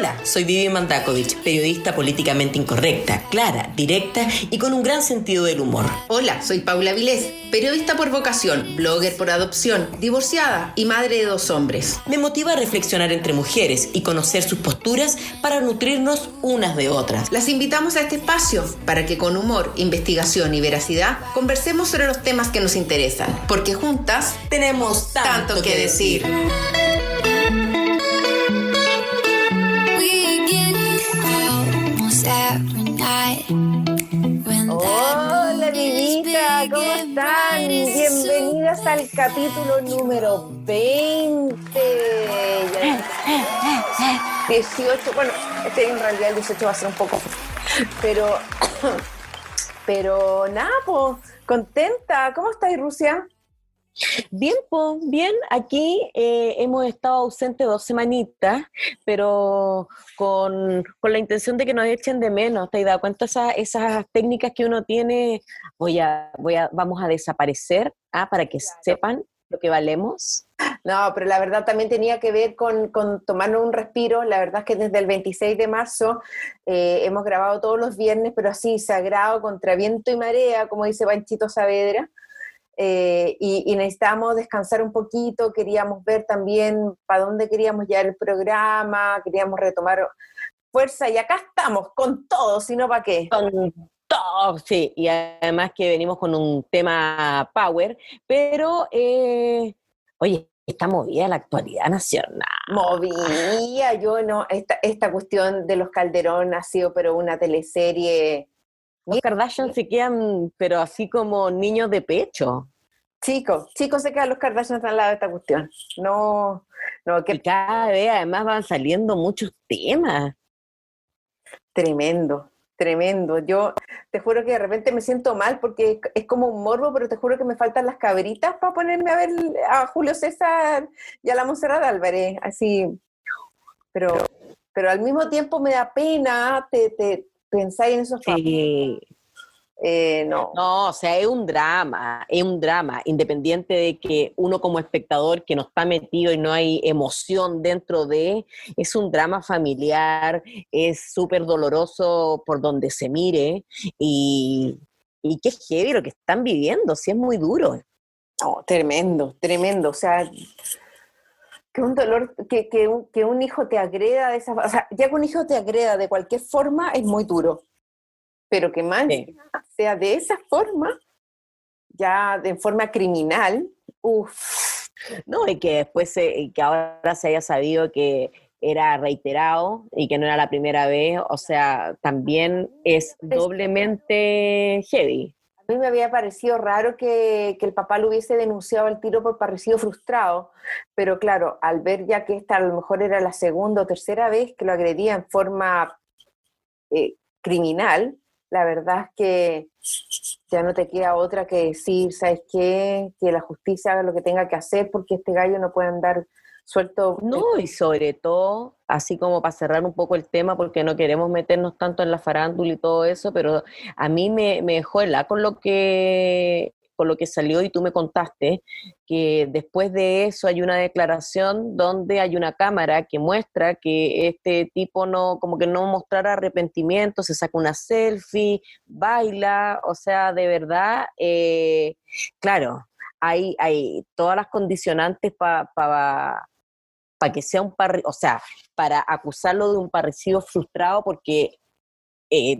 Hola, soy Vivi Mandakovich, periodista políticamente incorrecta, clara, directa y con un gran sentido del humor. Hola, soy Paula Vilés, periodista por vocación, blogger por adopción, divorciada y madre de 2 hombres. Me motiva a reflexionar entre mujeres y conocer sus posturas para nutrirnos unas de otras. Las invitamos a este espacio para que con humor, investigación y veracidad conversemos sobre los temas que nos interesan, porque juntas tenemos tanto que decir. Hola, Vivita, ¿cómo están? Bienvenidas al capítulo número 20. 18, bueno, en realidad el 18 va a ser un poco, pero nada, pues, contenta. ¿Cómo estáis, Rusia? Bien, pues, bien. Aquí hemos estado ausentes 2 semanitas, pero con la intención de que nos echen de menos. ¿Te has dado cuenta esas técnicas que uno tiene? Vamos a desaparecer, para que sepan lo que valemos. No, pero la verdad también tenía que ver con tomarnos un respiro. La verdad es que desde el 26 de marzo hemos grabado todos los viernes, pero así, sagrado, contra viento y marea, como dice Panchito Saavedra. Y necesitábamos descansar un poquito, queríamos ver también para dónde queríamos llevar el programa, queríamos retomar fuerza y acá estamos con todo, si no para qué. Con todo, sí, y además que venimos con un tema power, pero, oye, está movida la actualidad nacional. Movía, yo no, esta cuestión de los Calderón ha sido pero una teleserie. Los Kardashian se quedan, pero así como niños de pecho. Chicos se quedan los Kardashian al lado de esta cuestión. No, que y cada vez además van saliendo muchos temas. Tremendo. Yo te juro que de repente me siento mal porque es como un morbo, pero te juro que me faltan las cabritas para ponerme a ver a Julio César y a la Montserrat Álvarez, así. Pero al mismo tiempo me da pena, te pensáis en esos sí. No, o sea, es un drama, independiente de que uno como espectador que no está metido y no hay emoción dentro es un drama familiar, es súper doloroso por donde se mire, y qué heavy lo que están viviendo, sí es muy duro. No, tremendo, o sea, que un dolor, que un hijo te agreda de esa, o sea, ya que un hijo te agreda de cualquier forma es muy duro. Pero que más sea de esa forma, ya de forma criminal, No, y que después, que ahora se haya sabido que era reiterado y que no era la primera vez, o sea, también es doblemente heavy. A mí me había parecido raro que el papá lo hubiese denunciado al tiro por parecido frustrado, pero claro, al ver ya que esta a lo mejor era la segunda o tercera vez que lo agredía en forma criminal, la verdad es que ya no te queda otra que decir, ¿sabes qué? Que la justicia haga lo que tenga que hacer porque este gallo no puede andar suelto. No, y sobre todo, así como para cerrar un poco el tema, porque no queremos meternos tanto en la farándula y todo eso, pero a mí me dejó helada con lo que salió y tú me contaste, que después de eso hay una declaración donde hay una cámara que muestra que este tipo como que no mostrara arrepentimiento, se saca una selfie, baila, o sea, de verdad, claro, hay todas las condicionantes para que sea o sea, para acusarlo de un parricidio frustrado porque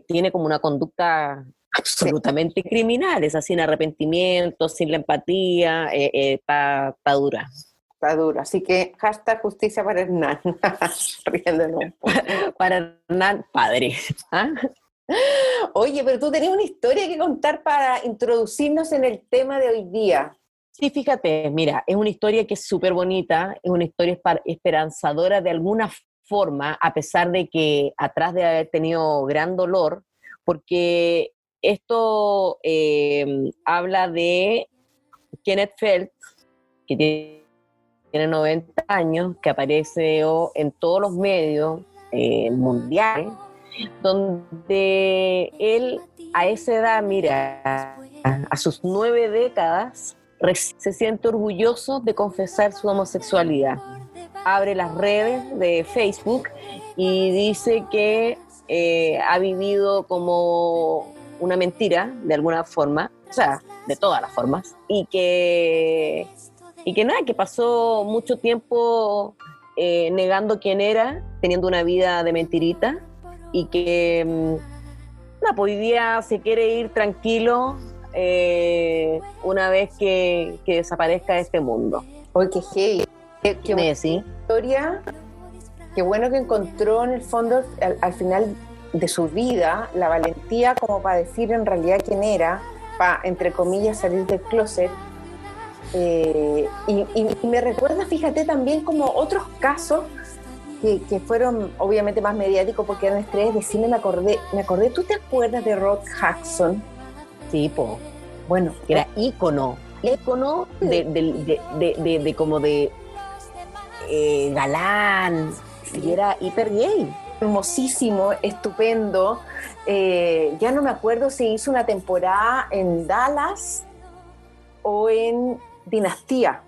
tiene como una conducta absolutamente criminal, es así, sin arrepentimiento, sin la empatía, está dura. Está duro, así que hashtag justicia para Hernán, riéndonos. Para Hernán, padre. ¿Ah? Oye, pero tú tenías una historia que contar para introducirnos en el tema de hoy día. Sí, fíjate, mira, es una historia que es súper bonita, es una historia esperanzadora de alguna forma, a pesar de que atrás de haber tenido gran dolor, porque esto habla de Kenneth Feld, que tiene 90 años, que aparece en todos los medios mundiales, donde él a esa edad, mira, a sus 9 décadas, se siente orgulloso de confesar su homosexualidad. Abre las redes de Facebook y dice que ha vivido como una mentira, de alguna forma, o sea, de todas las formas, y que nada, que pasó mucho tiempo negando quién era, teniendo una vida de mentirita, y que nada, pues hoy día se quiere ir tranquilo una vez que desaparezca de este mundo. Oye, qué heavy. Qué buena ¿Sí? historia. Qué bueno que encontró en el fondo, al final de su vida, la valentía como para decir en realidad quién era, para, entre comillas, salir del closet. Y me recuerda, fíjate, también como otros casos que fueron obviamente más mediáticos porque eran estrellas de cine. Me acordé, ¿tú te acuerdas de Rod Hudson? Sí, po. Bueno, Era ícono de como de galán, y era hiper gay. hermosísimo, estupendo. Ya no me acuerdo si hizo una temporada en Dallas o en Dinastía.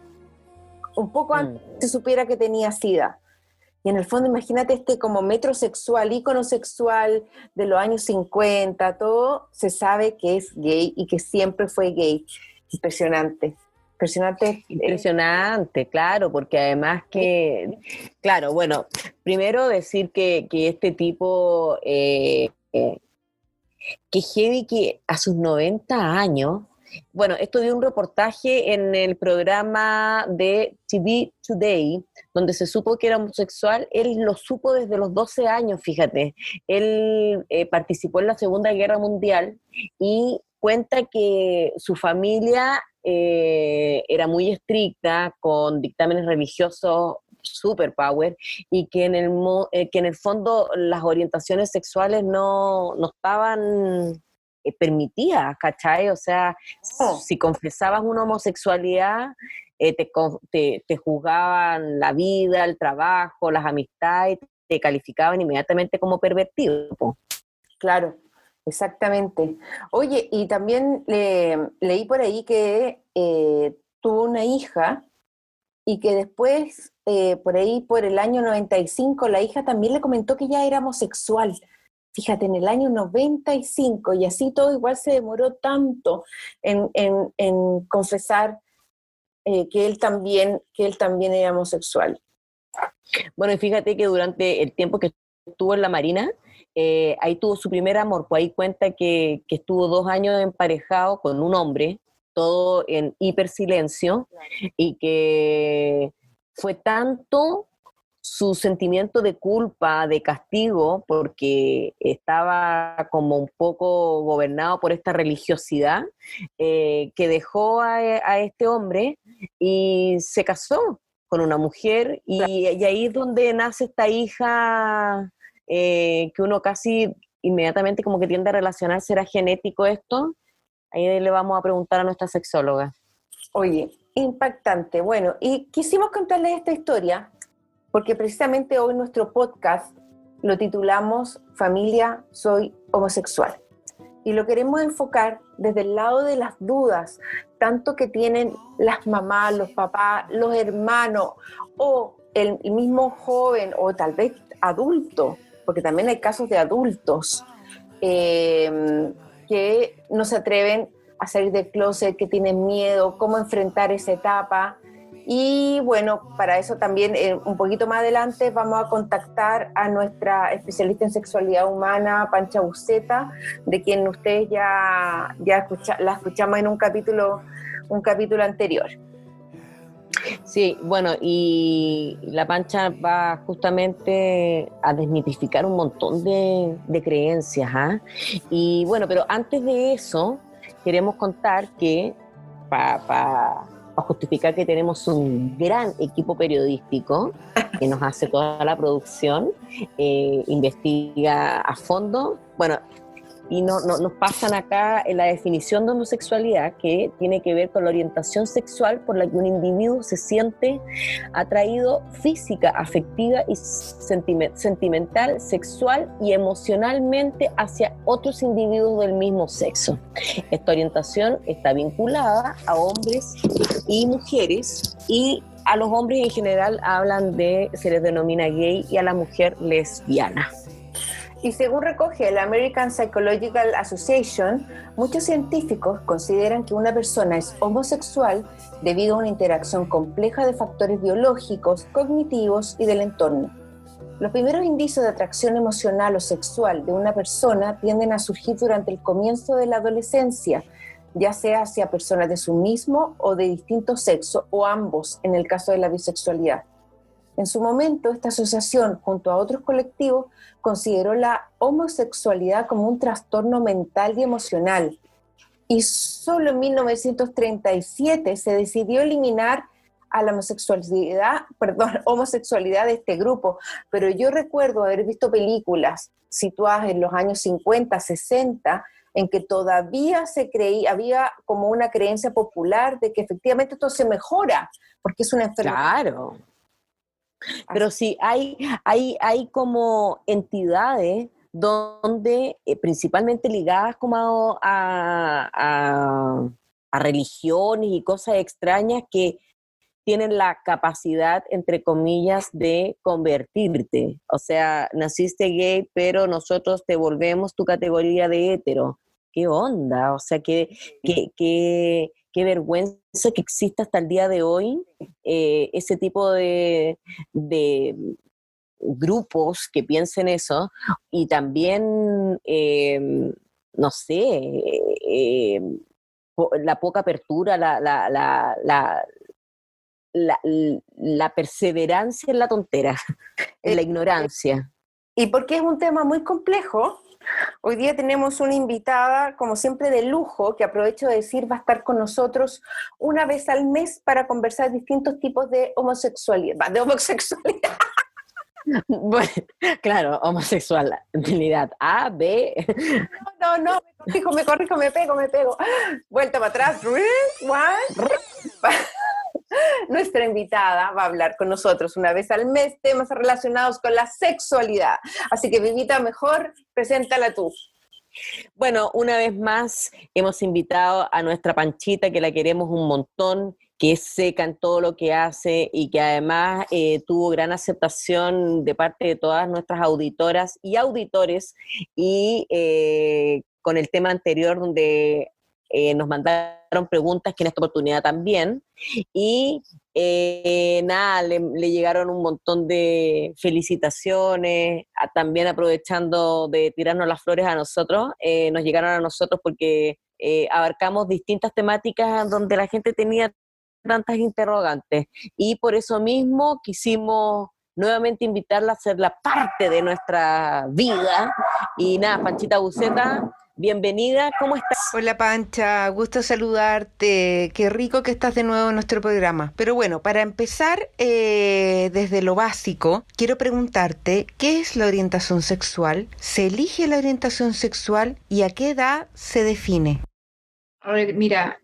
Un poco antes se supiera que tenía SIDA. Y en el fondo, imagínate como metrosexual, ícono sexual de los años 50, todo se sabe que es gay y que siempre fue gay. Impresionante. Impresionante, claro, porque además que, claro, bueno, primero decir que este tipo, que heavy que a sus 90 años, bueno, esto dio un reportaje en el programa de TV Today, donde se supo que era homosexual. Él lo supo desde los 12 años, fíjate. Él participó en la Segunda Guerra Mundial y cuenta que su familia era muy estricta, con dictámenes religiosos super power, y que en el fondo las orientaciones sexuales no estaban permitidas, ¿cachai? O sea, si confesabas una homosexualidad, te juzgaban la vida, el trabajo, las amistades, te calificaban inmediatamente como pervertido, po. Claro, exactamente. Oye, y también leí por ahí que tuvo una hija y que después, por ahí, por el año 95, la hija también le comentó que ya era homosexual. Fíjate, en el año 95, y así todo igual se demoró tanto en confesar que él también era homosexual. Bueno, y fíjate que durante el tiempo que estuvo en la Marina, ahí tuvo su primer amor, pues ahí cuenta que estuvo 2 años emparejado con un hombre, todo en hiper silencio, y que fue tanto su sentimiento de culpa, de castigo, porque estaba como un poco gobernado por esta religiosidad, que dejó a este hombre y se casó con una mujer, y ahí es donde nace esta hija, que uno casi inmediatamente como que tiende a relacionar, ¿será genético esto? Ahí le vamos a preguntar a nuestra sexóloga. Oye, impactante. Bueno, y quisimos contarles esta historia porque precisamente hoy nuestro podcast lo titulamos Familia, soy homosexual. Y lo queremos enfocar desde el lado de las dudas, tanto que tienen las mamás, los papás, los hermanos, o el mismo joven, o tal vez adulto, porque también hay casos de adultos que no se atreven a salir del closet, que tienen miedo, cómo enfrentar esa etapa. Y bueno, para eso también un poquito más adelante vamos a contactar a nuestra especialista en sexualidad humana, Pancha Buceta, de quien ustedes la escuchamos en un capítulo anterior. Sí, bueno, y la Pancha va justamente a desmitificar un montón de creencias, ¿ah? Y bueno, pero antes de eso, queremos contar que para justificar que tenemos un gran equipo periodístico que nos hace toda la producción, investiga a fondo, bueno, y nos pasan acá en la definición de homosexualidad, que tiene que ver con la orientación sexual por la que un individuo se siente atraído física, afectiva y sentimental, sexual y emocionalmente hacia otros individuos del mismo sexo. Esta orientación está vinculada a hombres y mujeres y a los hombres en general se les denomina gay y a la mujer lesbiana. Y según recoge la American Psychological Association, muchos científicos consideran que una persona es homosexual debido a una interacción compleja de factores biológicos, cognitivos y del entorno. Los primeros indicios de atracción emocional o sexual de una persona tienden a surgir durante el comienzo de la adolescencia, ya sea hacia personas de su mismo o de distinto sexo, o ambos en el caso de la bisexualidad. En su momento, esta asociación, junto a otros colectivos, consideró la homosexualidad como un trastorno mental y emocional. Y solo en 1937 se decidió eliminar a la homosexualidad de este grupo. Pero yo recuerdo haber visto películas situadas en los años 50, 60, en que todavía había como una creencia popular de que efectivamente esto se mejora, porque es una enfermedad. Claro. Pero sí, hay como entidades donde, principalmente ligadas como a religiones y cosas extrañas, que tienen la capacidad, entre comillas, de convertirte. O sea, naciste gay, pero nosotros te volvemos tu categoría de hetero. ¿Qué onda? O sea, qué vergüenza que exista hasta el día de hoy ese tipo de grupos que piensen eso, y también, no sé, la poca apertura, la perseverancia en la tontera, en la ignorancia. Y porque es un tema muy complejo, hoy día tenemos una invitada, como siempre, de lujo, que aprovecho de decir va a estar con nosotros una vez al mes para conversar distintos tipos de homosexualidad. Bueno, claro, homosexualidad A, B. No, me corrijo, me pego. Vuelta para atrás. Nuestra invitada va a hablar con nosotros una vez al mes temas relacionados con la sexualidad. Así que, Vivita, mejor preséntala tú. Bueno, una vez más hemos invitado a nuestra Panchita, que la queremos un montón, que es seca en todo lo que hace y que además tuvo gran aceptación de parte de todas nuestras auditoras y auditores, y con el tema anterior donde nos mandaron preguntas, que en esta oportunidad también, y le llegaron un montón de felicitaciones, también aprovechando de tirarnos las flores a nosotros, nos llegaron a nosotros porque abarcamos distintas temáticas donde la gente tenía tantas interrogantes, y por eso mismo quisimos nuevamente invitarla a ser la parte de nuestra vida. Y nada, Panchita Buceta, bienvenida, ¿cómo estás? Hola Pancha, gusto saludarte, qué rico que estás de nuevo en nuestro programa. Pero bueno, para empezar desde lo básico, quiero preguntarte, ¿qué es la orientación sexual? ¿Se elige la orientación sexual y a qué edad se define? A ver, mira,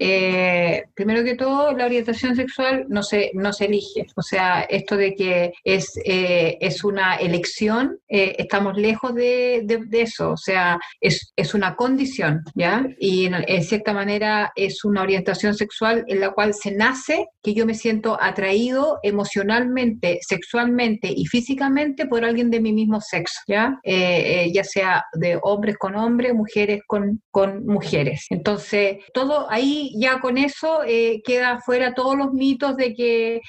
primero que todo, la orientación sexual no se elige. O sea, esto de que es una elección, estamos lejos de eso. O sea, es una condición, ¿ya? Y en cierta manera es una orientación sexual en la cual se nace que yo me siento atraído emocionalmente, sexualmente y físicamente por alguien de mi mismo sexo, ¿ya? Ya sea de hombres con hombres, mujeres con mujeres. Entonces, todo ahí ya con eso queda fuera todos los mitos de que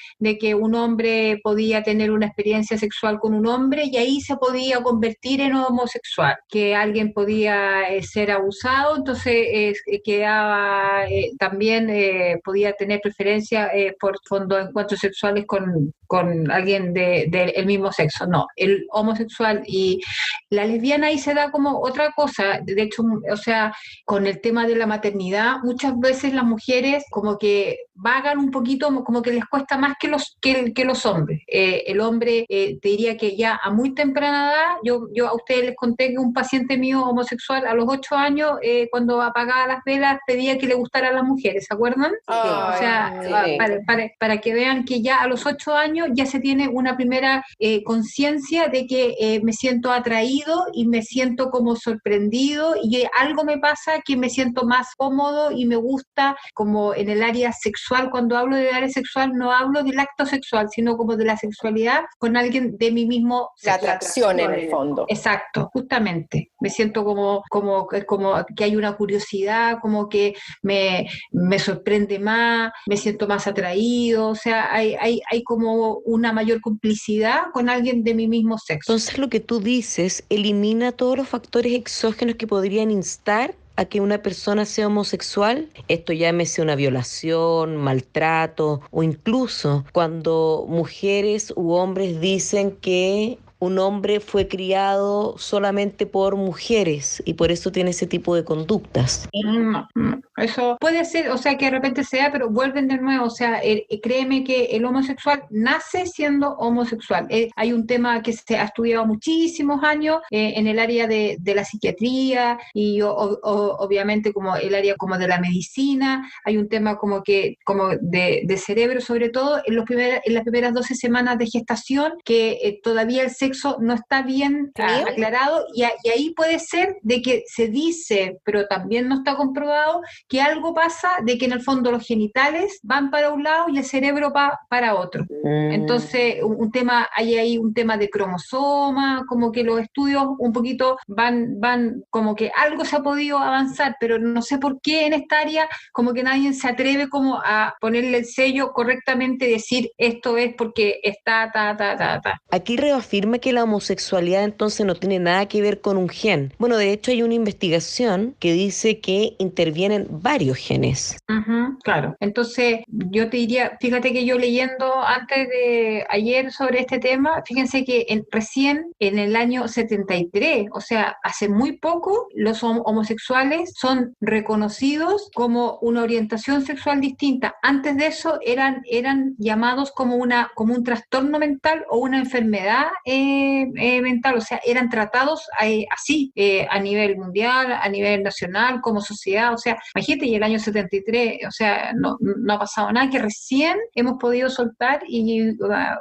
un hombre podía tener una experiencia sexual con un hombre y ahí se podía convertir en homosexual, que alguien podía ser abusado, entonces quedaba también podía tener preferencia por fondo encuentros sexuales con alguien del mismo sexo. No, el homosexual y la lesbiana ahí se da como otra cosa. De hecho, o sea, con el tema de la maternidad, muchas veces las mujeres como que vagan un poquito, como que les cuesta más que los hombres. El hombre, te diría que ya a muy temprana edad, yo a ustedes les conté que un paciente mío homosexual a los 8 años, cuando apagaba las velas, pedía que le gustaran las mujeres, ¿se acuerdan? O sea, para que vean que ya a los 8 años ya se tiene una primera conciencia de que me siento atraído y me siento como sorprendido y algo me pasa que me siento más cómodo cómodo y me gusta como en el área sexual. Cuando hablo de área sexual no hablo del acto sexual, sino como de la sexualidad con alguien de mi mismo La sexo. atracción en el fondo. Exacto, justamente. Me siento como que hay una curiosidad, como que me sorprende más, me siento más atraído, o sea, hay como una mayor complicidad con alguien de mi mismo sexo. Entonces lo que tú dices elimina todos los factores exógenos que podrían instar a que una persona sea homosexual. Esto llámese una violación, maltrato o incluso cuando mujeres u hombres dicen que un hombre fue criado solamente por mujeres y por eso tiene ese tipo de conductas. Eso puede ser, o sea, que de repente sea, pero vuelven de nuevo, o sea, créeme que el homosexual nace siendo homosexual. Hay un tema que se ha estudiado muchísimos años en el área de la psiquiatría y obviamente como el área como de la medicina. Hay un tema como de cerebro, sobre todo en las primeras 12 semanas de gestación, que todavía el sexo no está bien aclarado y ahí puede ser de que se dice, pero también no está comprobado, que algo pasa de que en el fondo los genitales van para un lado y el cerebro va para otro. Entonces, hay ahí un tema de cromosoma, como que los estudios un poquito van como que algo se ha podido avanzar, pero no sé por qué en esta área como que nadie se atreve como a ponerle el sello correctamente y decir esto es porque está, ta. Aquí reafirma que la homosexualidad entonces no tiene nada que ver con un gen. Bueno, de hecho hay una investigación que dice que intervienen varios genes. Claro. Entonces, yo te diría, fíjate que yo leyendo antes de ayer sobre este tema, fíjense que recién en el año 73, o sea, hace muy poco, los homosexuales son reconocidos como una orientación sexual distinta. Antes de eso eran llamados como un trastorno mental o una enfermedad mental, o sea, eran tratados así a nivel mundial, a nivel nacional, como sociedad, o sea, imagínate, y el año 73, o sea, no ha pasado nada, que recién hemos podido soltar y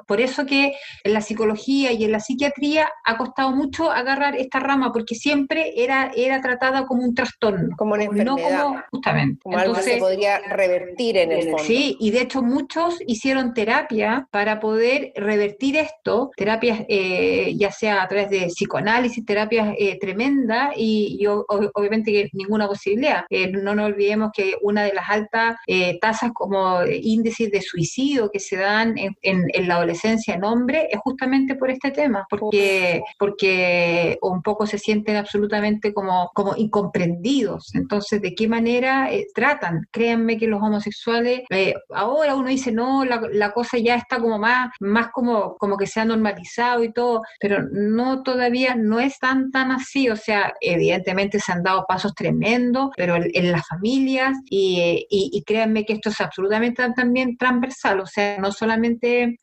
por eso que en la psicología y en la psiquiatría ha costado mucho agarrar esta rama, porque siempre era tratada como un trastorno. Como una enfermedad. No como, justamente. Como algo que se podría revertir en el fondo. Sí, y de hecho muchos hicieron terapia para poder revertir esto, terapias ya sea a través de psicoanálisis, terapias tremendas y obviamente que ninguna posibilidad. No nos olvidemos que una de las altas tasas como índices de suicidio que se dan en la adolescencia en hombres es justamente por este tema, porque un poco se sienten absolutamente como incomprendidos. Entonces, ¿de qué manera tratan? Créanme que los homosexuales, ahora uno dice, no, la cosa ya está como más como que se ha normalizado y todo, pero no, todavía no es tan así. O sea, evidentemente se han dado pasos tremendos, pero en las familias y créanme que esto es absolutamente también transversal, o sea, no solamente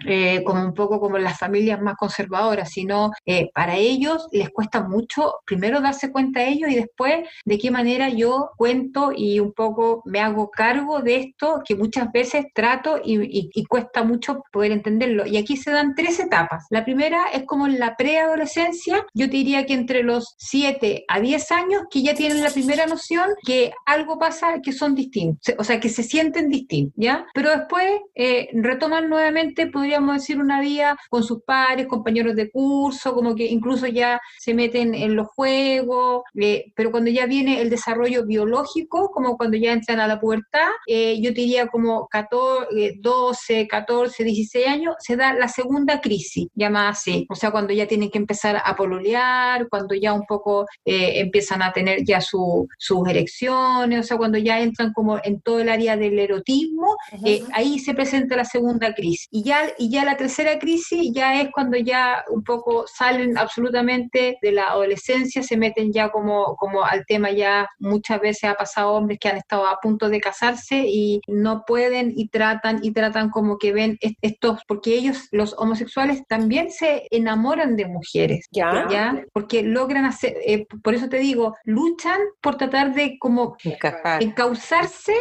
como un poco como en las familias más conservadoras, sino para ellos les cuesta mucho primero darse cuenta a ellos y después de qué manera yo cuento y un poco me hago cargo de esto que muchas veces trato y cuesta mucho poder entenderlo. Y aquí se dan 3 etapas. La primera es como en la preadolescencia, yo te diría que entre los 7 a 10 años que ya tienen la primera noción que algo pasa, que son distintos, o sea, que se sienten distintos, ¿ya? Pero después retoman nuevamente, podríamos decir, una vida con sus pares, compañeros de curso, como que incluso ya se meten en los juegos, pero cuando ya viene el desarrollo biológico, como cuando ya entran a la pubertad, yo te diría como 12, 14, 16 años, se da la segunda crisis, llamada así, o sea, cuando ya tienen que empezar a pololear, cuando ya un poco empiezan a tener ya sus erecciones, o sea, cuando ya entran como en todo el área del erotismo, ahí se presenta la segunda crisis. Y ya la tercera crisis ya es cuando ya un poco salen absolutamente de la adolescencia, se meten ya como al tema, ya muchas veces ha pasado hombres que han estado a punto de casarse y no pueden y tratan como que ven estos, porque ellos, los homosexuales, también se enamoran de mujeres, ¿ya? Porque logran hacer, por eso te digo, luchan por tratar de como encauzarse,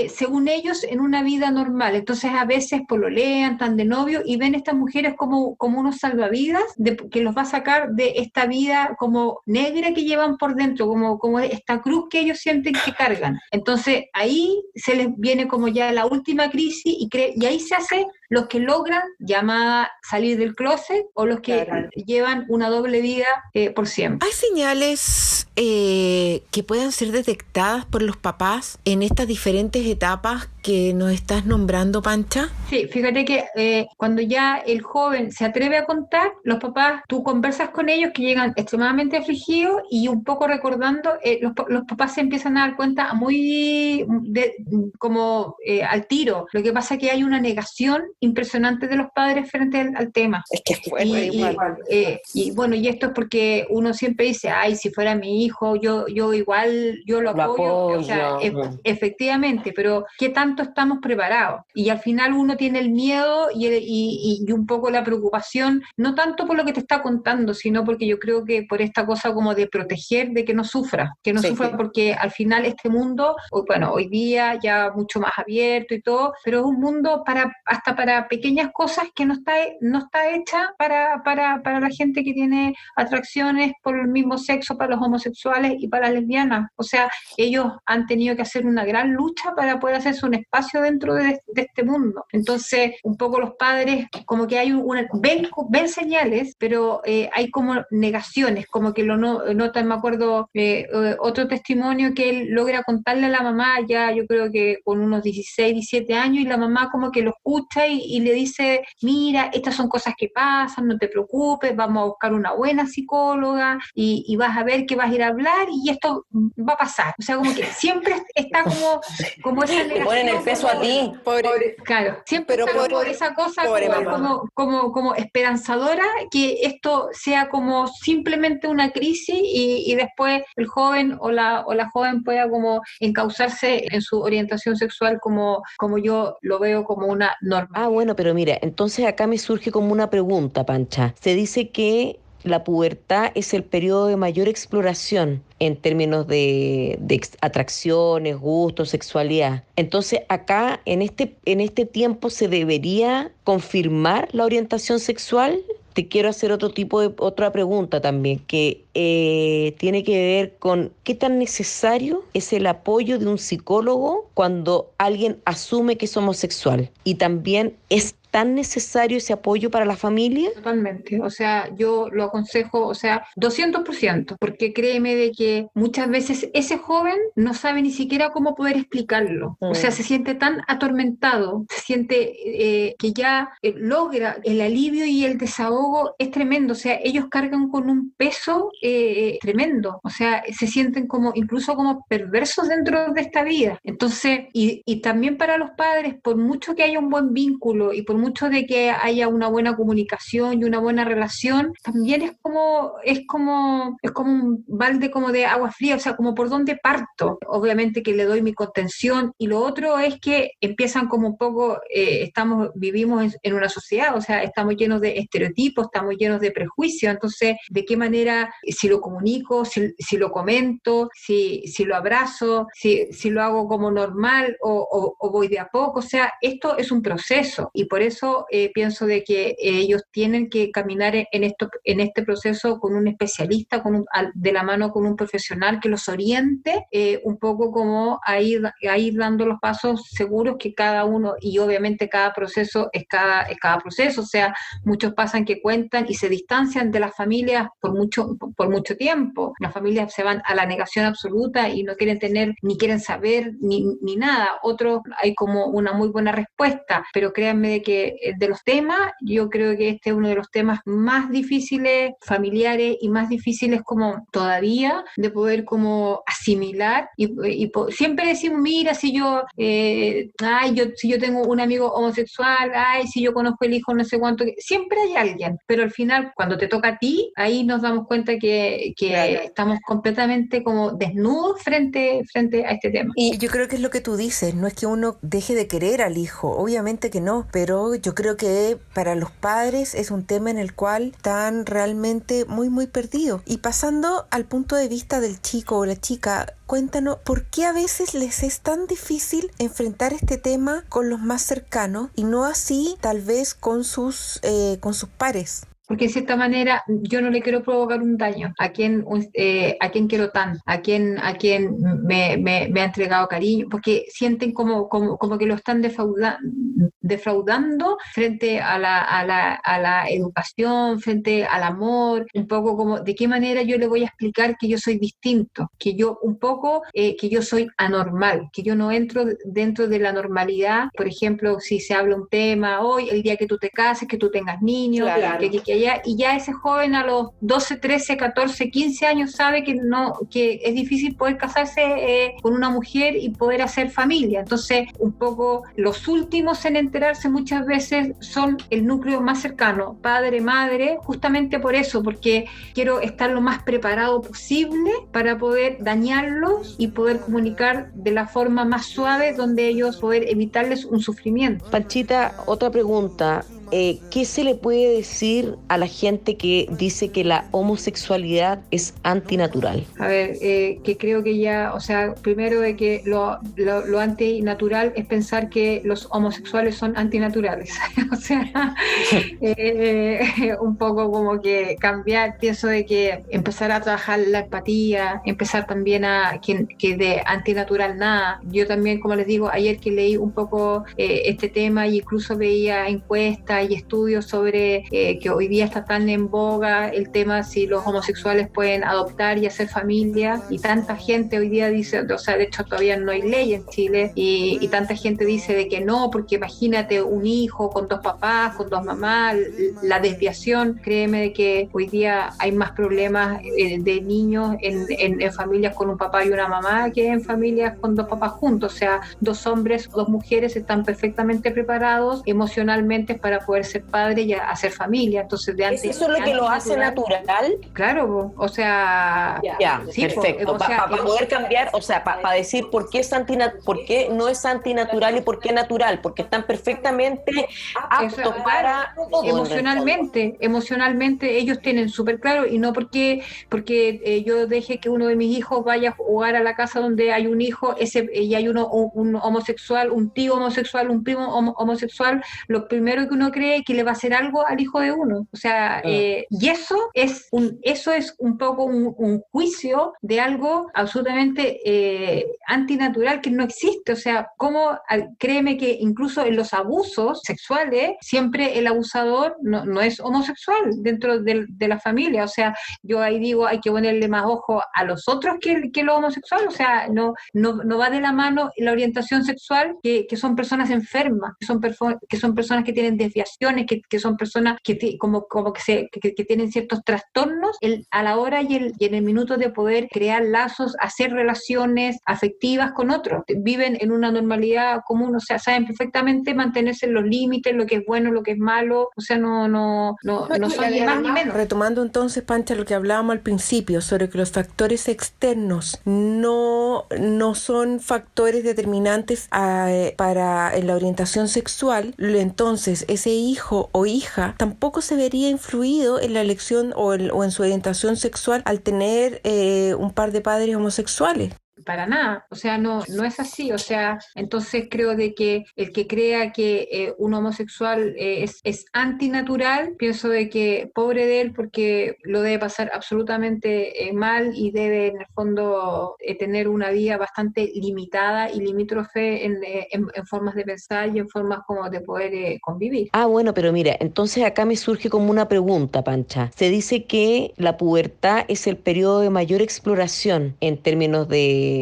según ellos, en una vida normal. Entonces a veces pololean, están de novio y ven estas mujeres como unos salvavidas que los va a sacar de esta vida como negra que llevan por dentro, como esta cruz que ellos sienten que cargan. Entonces ahí se les viene como ya la última crisis y ahí se hace los que logran llamada salir del closet o los que llevan una doble vida por siempre. ¿Hay señales que puedan ser detectadas por los papás en estas diferentes etapas que nos estás nombrando, Pancha? Sí, fíjate que cuando ya el joven se atreve a contar, los papás, tú conversas con ellos que llegan extremadamente afligidos y un poco recordando, los papás se empiezan a dar cuenta al tiro. Lo que pasa es que hay una negación impresionante de los padres frente al tema. Es que es fuerte igual. Y bueno, y esto es porque uno siempre dice, ay, si fuera mi hijo, yo igual, yo lo apoyo. O sea, efectivamente, pero ¿qué tanto estamos preparados? Y al final uno tiene el miedo y un poco la preocupación, no tanto por lo que te está contando, sino porque yo creo que por esta cosa como de proteger, de que no sufra, porque al final este mundo, bueno, hoy día ya mucho más abierto y todo, pero es un mundo hasta para pequeñas cosas que no está hecha para la gente que tiene atracciones por el mismo sexo, para los homosexuales y para las lesbianas. O sea, ellos han tenido que hacer una gran lucha para poder hacerse un espacio dentro de este mundo. Entonces, un poco los padres, como que hay ven señales, pero hay como negaciones, como que lo notan. Me acuerdo otro testimonio que él logra contarle a la mamá, ya yo creo que con unos 16, 17 años, y la mamá como que lo escucha y le dice, mira, estas son cosas que pasan, no te preocupes, vamos a buscar una buena psicóloga y vas a ver que vas a ir a hablar y esto va a pasar. O sea, como que siempre está como esa negación. Te ponen el peso a ti. Claro, siempre está por esa cosa como esperanzadora, que esto sea como simplemente una crisis y después el joven o la joven pueda como encauzarse en su orientación sexual como yo lo veo como una norma. Ah, bueno, pero mira, entonces acá me surge como una pregunta, Pancha. Se dice que la pubertad es el periodo de mayor exploración en términos de atracciones, gustos, sexualidad. Entonces, acá, en este tiempo, ¿se debería confirmar la orientación sexual? Te quiero hacer otra pregunta también, que tiene que ver con qué tan necesario es el apoyo de un psicólogo cuando alguien asume que es homosexual. Y también es tan necesario ese apoyo para la familia. Totalmente, o sea, yo lo aconsejo, o sea, 200%, porque créeme de que muchas veces ese joven no sabe ni siquiera cómo poder explicarlo. O sea, se siente tan atormentado, se siente que ya logra el alivio y el desahogo es tremendo. O sea, ellos cargan con un peso tremendo. O sea, se sienten incluso como perversos dentro de esta vida. Entonces, y también para los padres, por mucho que haya un buen vínculo y por mucho de que haya una buena comunicación y una buena relación, también es como un balde como de agua fría. O sea, como por dónde parto. Obviamente que le doy mi contención, y lo otro es que empiezan como un poco, vivimos en una sociedad, o sea, estamos llenos de estereotipos, estamos llenos de prejuicios. Entonces, ¿de qué manera, si lo comunico, si lo comento, si lo abrazo, si lo hago como normal o voy de a poco? O sea, esto es un proceso, y por eso pienso de que ellos tienen que caminar en este proceso con un especialista, de la mano con un profesional que los oriente un poco como a ir dando los pasos seguros que cada uno, y obviamente cada proceso es cada proceso. O sea, muchos pasan que cuentan y se distancian de las familias por mucho tiempo. Las familias se van a la negación absoluta y no quieren tener, ni quieren saber, ni nada. Otros hay como una muy buena respuesta, pero créanme de que de los temas, yo creo que este es uno de los temas más difíciles, familiares, y más difíciles como todavía de poder como asimilar, y siempre decimos, mira, si yo tengo un amigo homosexual, si yo conozco el hijo no sé cuánto, siempre hay alguien, pero al final cuando te toca a ti, ahí nos damos cuenta que claro, estamos completamente como desnudos frente a este tema. Y yo creo que es lo que tú dices, no es que uno deje de querer al hijo, obviamente que no, pero No, yo creo que para los padres es un tema en el cual están realmente muy, muy perdidos. Y pasando al punto de vista del chico o la chica, cuéntanos, ¿por qué a veces les es tan difícil enfrentar este tema con los más cercanos y no así tal vez con sus pares? Porque de cierta manera yo no le quiero provocar un daño a quien quiero tanto, a quien me ha entregado cariño, porque sienten como que lo están defraudando frente a la educación, frente al amor, un poco como de qué manera yo le voy a explicar que yo soy distinto, que yo un poco, que yo soy anormal, que yo no entro dentro de la normalidad. Por ejemplo, si se habla un tema, hoy, el día que tú te cases, que tú tengas niños, Claro. que allá, y ya ese joven a los 12, 13, 14, 15 años sabe que es difícil poder casarse con una mujer y poder hacer familia. Entonces, un poco los últimos en enterarse muchas veces son el núcleo más cercano, padre, madre, justamente por eso, porque quiero estar lo más preparado posible para poder dañarlos y poder comunicar de la forma más suave donde ellos poder evitarles un sufrimiento. Panchita, otra pregunta. ¿Qué se le puede decir a la gente que dice que la homosexualidad es antinatural? A ver, que creo que ya, o sea, primero de que lo antinatural es pensar que los homosexuales son antinaturales. O sea, un poco como que cambiar, pienso de que empezar a trabajar la empatía, empezar también a que de antinatural nada. Yo también, como les digo, ayer que leí un poco este tema y incluso veía encuestas y estudios sobre que hoy día está tan en boga el tema si los homosexuales pueden adoptar y hacer familia, y tanta gente hoy día dice, o sea, de hecho todavía no hay ley en Chile, y tanta gente dice de que no, porque imagínate un hijo con dos papás, con dos mamás, la desviación. Créeme de que hoy día hay más problemas de niños en familias con un papá y una mamá que en familias con dos papás juntos. O sea, dos hombres o dos mujeres están perfectamente preparados emocionalmente para poder ser padre y hacer familia. Entonces, ¿Eso es lo que lo hace natural? Claro, o sea, Ya, sí, perfecto. Para poder cambiar, o sea, para decir por qué no es antinatural y por qué natural, porque están perfectamente aptos para todo. Emocionalmente ellos tienen súper claro, y no porque yo deje que uno de mis hijos vaya a jugar a la casa donde hay un hijo y hay un homosexual, un tío homosexual, un primo homosexual, lo primero que uno cree es que le va a hacer algo al hijo de uno. O sea, y eso es un poco un juicio de algo absolutamente antinatural que no existe. O sea, créeme que incluso en los abusos sexuales, siempre el abusador no es homosexual dentro de la familia. O sea, yo ahí digo, hay que ponerle más ojo a los otros que los homosexuales. O sea, no va de la mano la orientación sexual, que son personas enfermas, que son personas que tienen desviaciones, que son personas que como que tienen ciertos trastornos a la hora y en el minuto de poder crear lazos, hacer relaciones afectivas con otros. Viven en una normalidad común, o sea, saben perfectamente mantenerse en los límites, lo que es bueno, lo que es malo. O sea, no son ni más ni menos. Retomando entonces, Pancha, lo que hablábamos al principio sobre que los factores externos no son factores determinantes para la orientación sexual, entonces ese hijo o hija tampoco se vería influido en la elección o en su orientación sexual al tener un par de padres homosexuales. Para nada, o sea, no es así. O sea, entonces creo de que el que crea que un homosexual es antinatural, pienso de que pobre de él, porque lo debe pasar absolutamente mal, y debe en el fondo tener una vida bastante limitada y limítrofe en formas de pensar y en formas como de poder convivir. Ah, bueno, pero mira, entonces acá me surge como una pregunta, Pancha. Se dice que la pubertad es el periodo de mayor exploración en términos de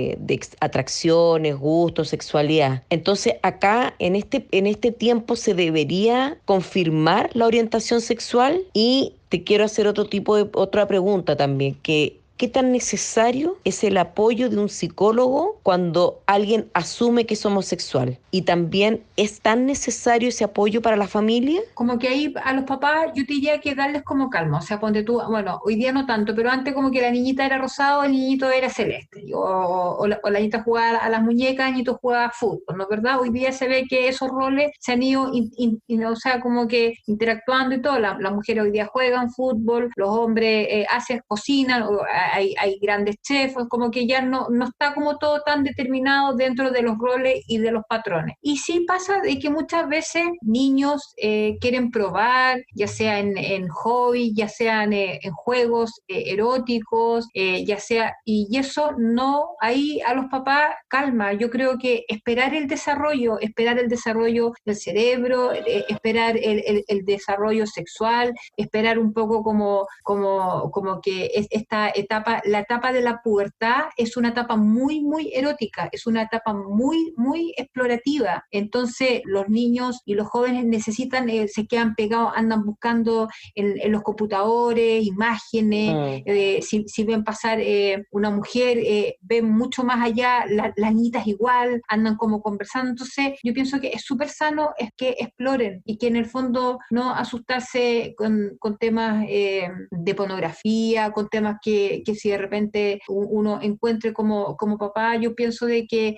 atracciones, gustos, sexualidad. Entonces, acá en este tiempo se debería confirmar la orientación sexual. Y te quiero hacer otra pregunta también, ¿qué ¿qué tan necesario es el apoyo de un psicólogo cuando alguien asume que es homosexual? Y también, ¿es tan necesario ese apoyo para la familia? Como que ahí a los papás yo te diría que darles como calma, o sea, ponte tú, bueno, hoy día no tanto, pero antes como que la niñita era rosado, el niñito era celeste, o la niñita jugaba a las muñecas, el niñito jugaba a fútbol, ¿no es verdad? Hoy día se ve que esos roles se han ido, o sea, como que interactuando y todo, las mujeres hoy día juegan fútbol, los hombres hacen, cocinan, hay grandes chefs, como que ya no está como todo tan determinado dentro de los roles y de los patrones. Y sí pasa de que muchas veces niños quieren probar, ya sea en hobby, ya sean en juegos eróticos, ya sea, y eso no, ahí a los papás calma, yo creo que esperar el desarrollo del cerebro, esperar el desarrollo sexual, esperar un poco como que esta etapa, la etapa de la pubertad es una etapa muy, muy erótica, es una etapa muy, muy explorativa. Entonces, los niños y los jóvenes necesitan, se quedan pegados, andan buscando en los computadores, imágenes, si ven pasar una mujer, ven mucho más allá, las niñitas igual, andan como conversando. Entonces, yo pienso que es súper sano es que exploren y que en el fondo no asustarse con temas de pornografía, con temas que si de repente uno encuentre como papá, yo pienso de que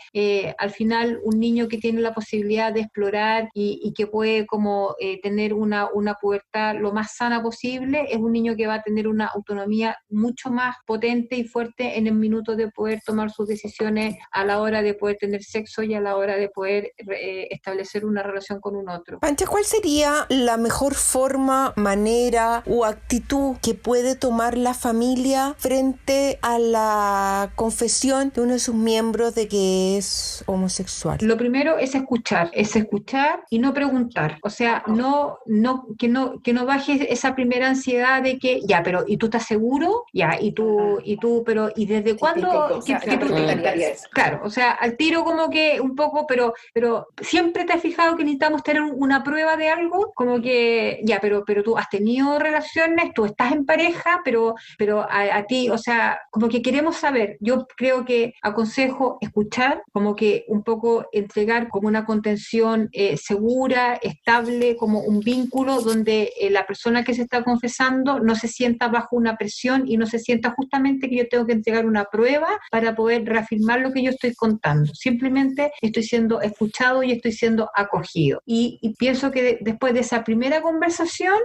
al final un niño que tiene la posibilidad de explorar y que puede como tener una pubertad lo más sana posible, es un niño que va a tener una autonomía mucho más potente y fuerte en el minuto de poder tomar sus decisiones a la hora de poder tener sexo y a la hora de poder establecer una relación con un otro. Pancha, ¿cuál sería la mejor forma, manera o actitud que puede tomar la familia frente a la confesión de uno de sus miembros de que es homosexual? Lo primero es escuchar y no preguntar, o sea, que no bajes esa primera ansiedad de que, ya, pero ¿y tú estás seguro? Ya, y tú, pero ¿y desde cuándo? Claro, o sea, al tiro como que un poco, pero siempre te has fijado que necesitamos tener una prueba de algo, como que, ya, pero tú has tenido relaciones, tú estás en pareja, pero a ti, o sea, como que queremos saber. Yo creo que aconsejo escuchar, como que un poco entregar como una contención segura, estable, como un vínculo donde la persona que se está confesando no se sienta bajo una presión y no se sienta justamente que yo tengo que entregar una prueba para poder reafirmar lo que yo estoy contando. Simplemente estoy siendo escuchado y estoy siendo acogido. Y pienso que después de esa primera conversación,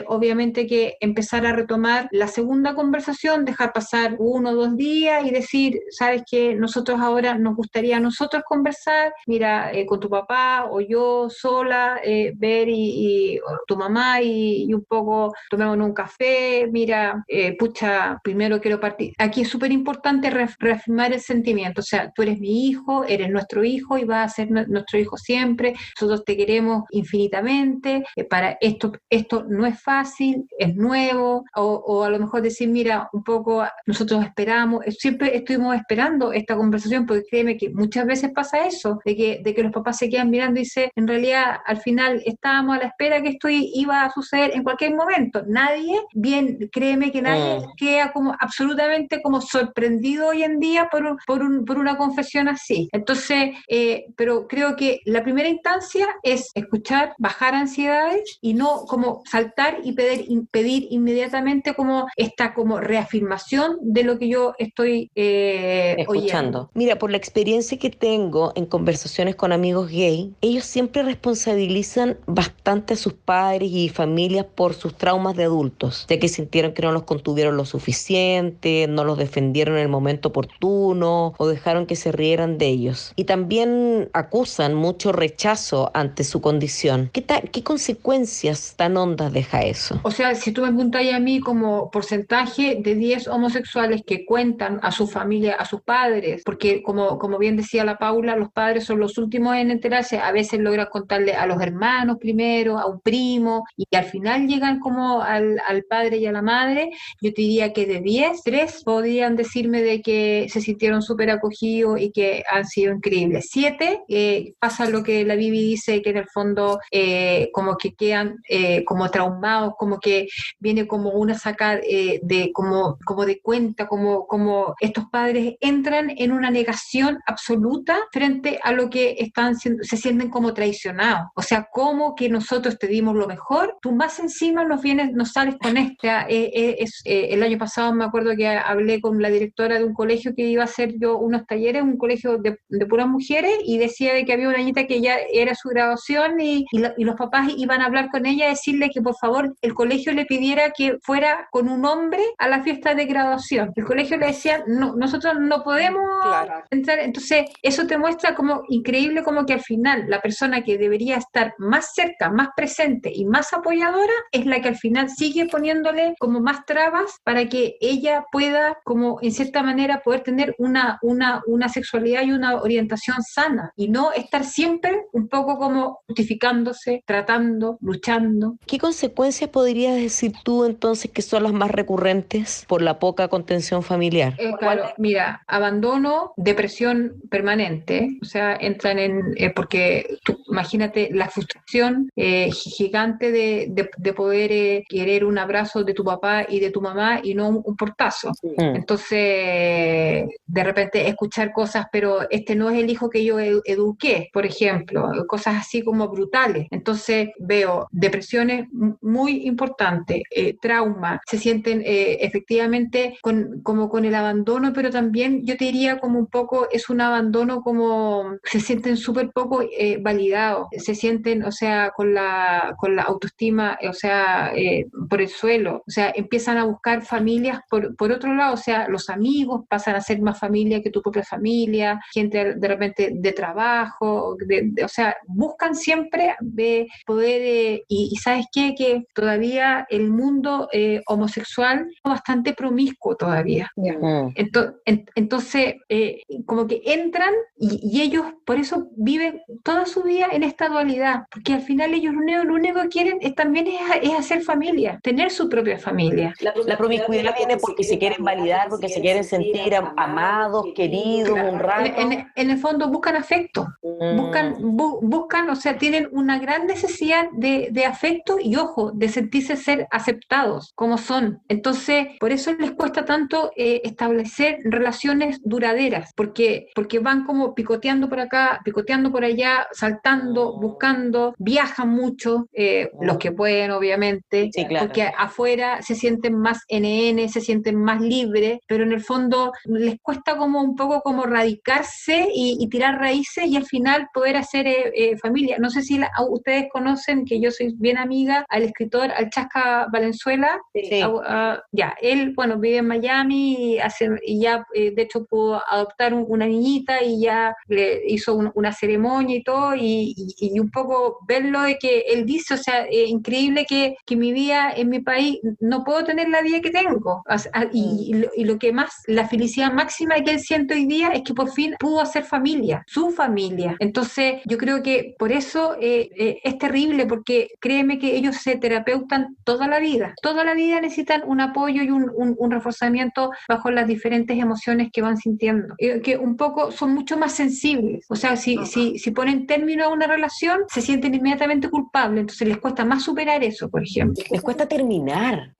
obviamente que empezar a retomar la segunda conversación, dejar pasar 1 o 2 días y decir, sabes que nosotros ahora nos gustaría a nosotros conversar, mira, con tu papá o yo sola, ver o tu mamá y un poco tomémonos un café, mira, pucha, primero quiero partir. Aquí es súper importante reafirmar el sentimiento, o sea, tú eres mi hijo, eres nuestro hijo y vas a ser nuestro hijo siempre, nosotros te queremos infinitamente, para esto no es fácil, es nuevo, o a lo mejor decir, mira, un poco nosotros esperamos, siempre estuvimos esperando esta conversación, porque créeme que muchas veces pasa eso, de que los papás se quedan mirando y dicen, en realidad al final estábamos a la espera que esto iba a suceder en cualquier momento, créeme que nadie queda como absolutamente como sorprendido hoy en día por una confesión así. Entonces, pero creo que la primera instancia es escuchar, bajar ansiedades y no como saltar y pedir inmediatamente como esta como reafirmación de lo que yo estoy Escuchando. oyendo. Mira, por la experiencia que tengo en conversaciones con amigos gay, ellos siempre responsabilizan bastante a sus padres y familias por sus traumas de adultos, ya que sintieron que no los contuvieron lo suficiente, no los defendieron en el momento oportuno o dejaron que se rieran de ellos. Y también acusan mucho rechazo ante su condición. ¿Qué consecuencias tan hondas deja eso? O sea, si tú me preguntas a mí como porcentaje de 10 homosexuales que cuentan a su familia, a sus padres, porque como bien decía la Paula, los padres son los últimos en enterarse, a veces logran contarle a los hermanos primero, a un primo, y al final llegan como al padre y a la madre. Yo te diría que de 10, 3 podrían decirme de que se sintieron súper acogidos y que han sido increíbles. 7, pasa lo que la Bibi dice, que en el fondo como que quedan como traumados, como que viene como una saca de de cuenta, como estos padres entran en una negación absoluta frente a lo que se sienten como traicionados. O sea, como que nosotros te dimos lo mejor, tú más encima nos sales con esta. El año pasado me acuerdo que hablé con la directora de un colegio que iba a hacer yo unos talleres, un colegio de puras mujeres, y decía de que había una niñita que ya era su graduación y los papás iban a hablar con ella, decirle que por favor el colegio le pidiera que fuera con un hombre a la fiesta de graduación. El colegio le decía, no, nosotros no podemos entrar. Entonces eso te muestra como increíble, como que al final la persona que debería estar más cerca, más presente y más apoyadora es la que al final sigue poniéndole como más trabas para que ella pueda, como en cierta manera, poder tener una sexualidad y una orientación sana, y no estar siempre un poco como justificándose, tratando, luchando. ¿Qué consecuencias podrías decir tú entonces que son las más recurrentes por la poca contención familiar? Claro, mira, abandono, depresión permanente, o sea, entran porque tú, imagínate la frustración gigante de poder querer un abrazo de tu papá y de tu mamá y no un portazo. Entonces, de repente escuchar cosas, pero este no es el hijo que yo eduqué, por ejemplo, cosas así como brutales. Entonces veo depresiones muy importantes, trauma, se sienten efectivamente como con el abandono, pero también yo te diría como un poco es un abandono como se sienten súper poco validados, se sienten, o sea, con la autoestima, o sea, por el suelo, o sea, empiezan a buscar familias por otro lado, o sea, los amigos pasan a ser más familia que tu propia familia, gente de repente de trabajo, o sea, buscan siempre poder, y ¿sabes qué? Que todavía el mundo homosexual es bastante promiscuo todavía. Entonces, como que entran y ellos por eso viven toda su vida en esta dualidad, porque al final ellos lo único que quieren también es hacer familia, tener su propia familia. La promiscuidad viene porque se quieren validar, porque se quieren sentir amados, queridos, Claro. un rato. En el fondo buscan afecto, buscan, o sea, tienen una gran necesidad de afecto y, ojo, de sentirse ser aceptados como son. Entonces, por eso les cuesta tanto establecer relaciones duraderas, porque van como picoteando por acá, picoteando por allá, saltando, buscando, viajan mucho, los que pueden, obviamente, Sí, claro. porque afuera se sienten más NN, se sienten más libres, pero en el fondo les cuesta como un poco como radicarse y tirar raíces y al final poder hacer familia. No sé si ustedes conocen, que yo soy bien amiga, al escritor, al Chasca Valenzuela. Sí. Ya, él, bueno, vive en Miami y ya, de hecho, pudo adoptar una niñita y ya le hizo una ceremonia y todo, y un poco verlo de que él dice, o sea, increíble que mi vida en mi país, no puedo tener la vida que tengo. Y lo que más, la felicidad máxima que él siente hoy día es que por fin pudo hacer familia, su familia. Entonces, yo creo que por eso es terrible, porque créeme que ellos se terapeutan toda la vida necesitan un apoyo y un reforzamiento bajo las diferentes emociones que van sintiendo, que un poco son mucho más sensibles, o sea, si ponen término a una relación, se sienten inmediatamente culpables, entonces les cuesta más superar eso, por ejemplo. Les cuesta terminar.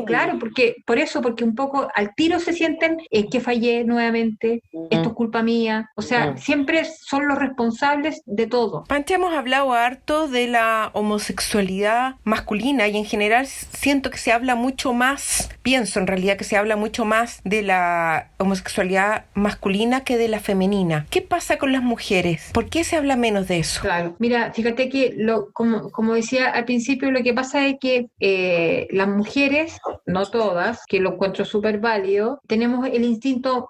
Claro, porque un poco al tiro se sienten que fallé nuevamente, esto es culpa mía, o sea, siempre son los responsables de todo. Pancha, hemos hablado harto de la homosexualidad masculina y en general siento que se habla mucho más, pienso en realidad que se habla mucho más de la homosexualidad masculina que de la femenina. ¿Qué pasa con las mujeres? ¿Por qué se habla menos de eso? Claro, mira, fíjate que como decía al principio, lo que pasa es que las mujeres, no todas, que lo encuentro súper válido, tenemos el instinto,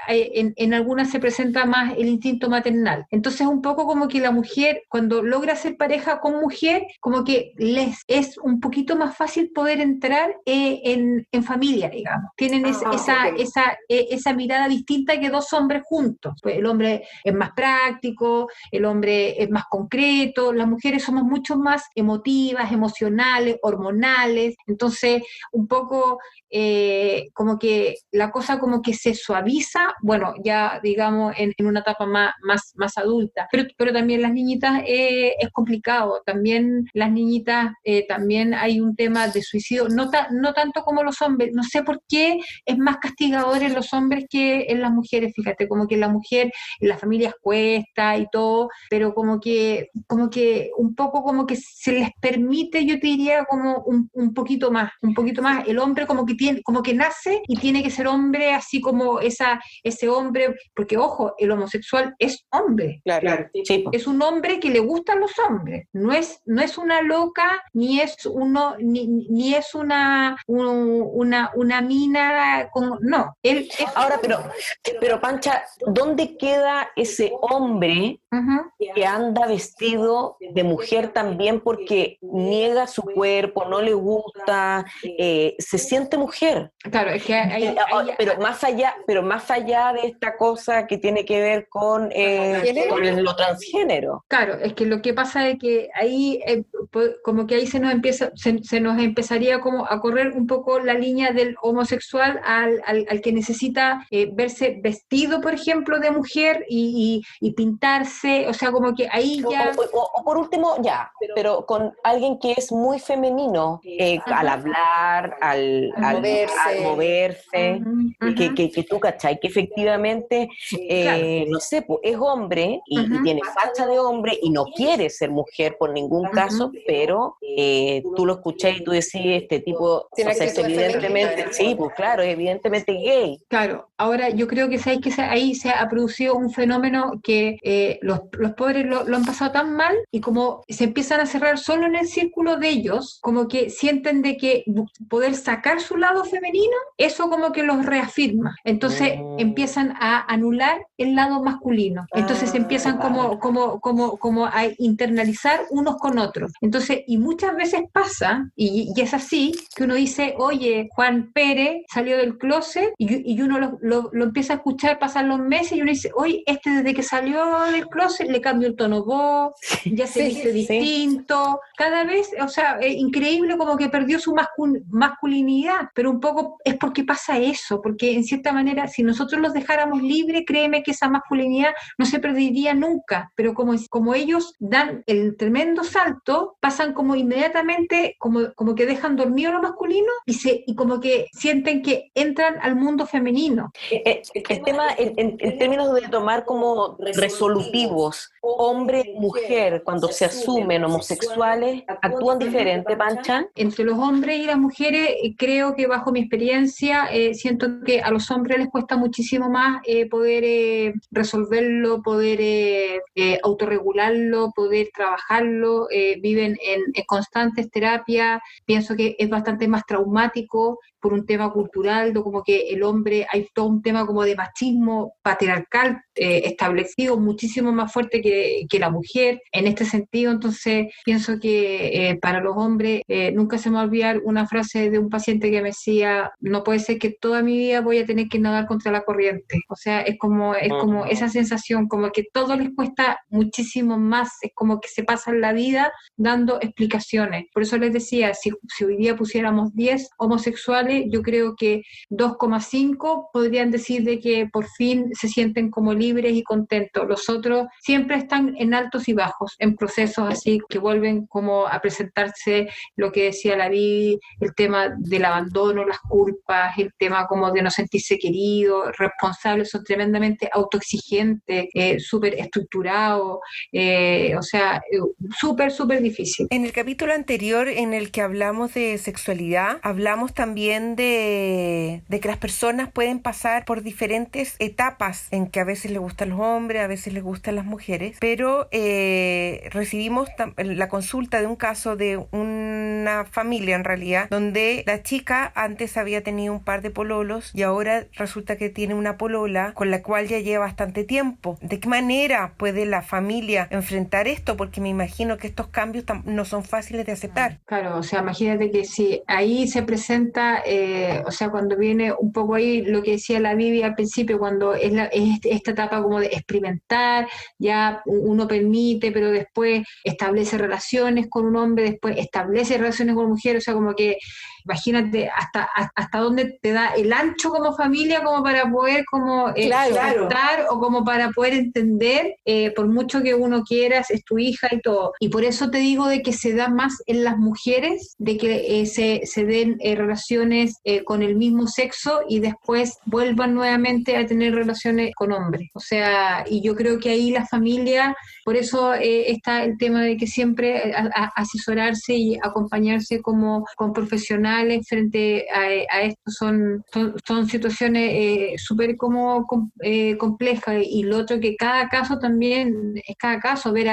en algunas se presenta más el instinto maternal. Entonces un poco como que la mujer, cuando logra ser pareja con mujer, como que les es un poquito más fácil poder entrar en familia, digamos. Tienen esa mirada distinta que dos hombres juntos. Pues el hombre es más práctico, el hombre es más concreto, las mujeres somos mucho más emotivas, emocionales, hormonales. Entonces, un poco como que la cosa como que se suaviza, bueno, ya digamos en una etapa más adulta, pero también las niñitas es complicado, también las niñitas también hay un tema de suicidio, no tanto como los hombres, no sé por qué es más castigador en los hombres que en las mujeres, fíjate, como que la mujer en las familias cuesta y todo, pero como que un poco como que se les permite, yo te diría como un poquito más, el hombre como que tiene, como que nace y tiene que ser hombre, así como ese hombre, porque ojo, el homosexual es hombre. Claro. Sí. Es un hombre que le gustan los hombres, no es una loca, ni es una mina no, él es... Ahora, pero Pancha, ¿dónde queda ese hombre que anda vestido de mujer también porque niega su cuerpo, no le gusta, se siente mujer? Claro, es que pero más allá de esta cosa que tiene que ver con lo transgénero. Claro, es que lo que pasa es que ahí como que ahí se nos empezaría como a correr un poco la línea del homosexual al que necesita verse vestido, por ejemplo, de mujer y pintarse, o sea, como que ahí ya... O por último, pero con alguien que es muy femenino, al hablar, al moverse, que tú, ¿cachai? Que efectivamente, Claro. no sé, pues, es hombre y tiene facha de hombre y no quiere ser mujer por ningún caso, pero tú lo escuchás y tú decís, este tipo, Tiene o sea, es actitudes evidentemente, femeninas. sí, pues claro, es evidentemente gay. Claro, ahora yo creo que, ¿sabes? Que ahí se ha producido un fenómeno que los pobres lo han pasado tan mal y como se empiezan a cerrar solo en el círculo de ellos, como que sienten de que poder sacar su lado femenino, eso como que los reafirma. Entonces empiezan a anular el lado masculino. Entonces empiezan como a internalizar unos con otros. Entonces, y muchas veces pasa, y es así, que uno dice, oye, Juan Pérez salió del closet y uno lo empieza a escuchar, pasan los meses y uno dice, oye, desde que salió del closet le cambió el tono de voz, ya se viste distinto, cada vez, o sea, es increíble como que perdió su masculinidad, pero un poco es porque pasa eso, porque en cierta manera, si nosotros los dejáramos libres, créeme que esa masculinidad no se perdería nunca, pero como ellos dan el tremendo salto, pasan como inmediatamente, como que dejan dormido lo masculino y como que sienten que entran al mundo femenino. El tema, en términos de tomar como resolutivos, hombre y mujer, cuando se asumen homosexuales, ¿actúan diferente, Pancha? Entre los hombres y las mujeres, creo que bajo mi experiencia, siento que a los hombres les cuesta muchísimo más poder resolverlo, poder autorregularlo, poder trabajarlo, viven en constantes terapias, pienso que es bastante más traumático por un tema cultural, como que el hombre, hay todo un tema como de machismo patriarcal establecido muchísimo más fuerte que la mujer en este sentido. Entonces pienso que para los hombres nunca se me va a olvidar una frase de un paciente que me decía, no puede ser que toda mi vida voy a tener que nadar contra la corriente. O sea, es como esa sensación, como que todo les cuesta muchísimo más, es como que se pasan la vida dando explicaciones. Por eso les decía, si hoy día pusiéramos 10 homosexuales, yo creo que 2,5 podrían decir de que por fin se sienten como libres y contentos. Los otros siempre están en altos y bajos, en procesos así que vuelven como a presentarse lo que decía la Vivi, el tema del abandono, las culpas, el tema como de no sentirse querido, responsables, son tremendamente autoexigentes, súper estructurados, o sea, súper difícil. En el capítulo anterior en el que hablamos de sexualidad, hablamos también de que las personas pueden pasar por diferentes etapas en que a veces les gustan los hombres, a veces les gustan las mujeres, pero recibimos la consulta de un caso de una familia en realidad, donde la chica antes había tenido un par de pololos y ahora resulta que tiene una polola con la cual ya lleva bastante tiempo. ¿De qué manera puede la familia enfrentar esto? Porque me imagino que estos cambios no son fáciles de aceptar. Claro, o sea, imagínate que si ahí se presenta, o sea, cuando viene un poco ahí lo que decía la Vivi al principio, cuando es esta etapa como de experimentar, ya uno permite, pero después establece relaciones con un hombre, después establece relaciones con una mujer, o sea, como que imagínate hasta dónde te da el ancho como familia como para poder como soportar o como para poder entender, por mucho que uno quieras, es tu hija y todo. Y por eso te digo de que se da más en las mujeres, de que se den relaciones con el mismo sexo y después vuelvan nuevamente a tener relaciones con hombres. O sea, y yo creo que ahí la familia, por eso está el tema de que siempre asesorarse y acompañarse como con profesionales frente a esto son situaciones súper como complejas, y lo otro que cada caso también es cada caso, ver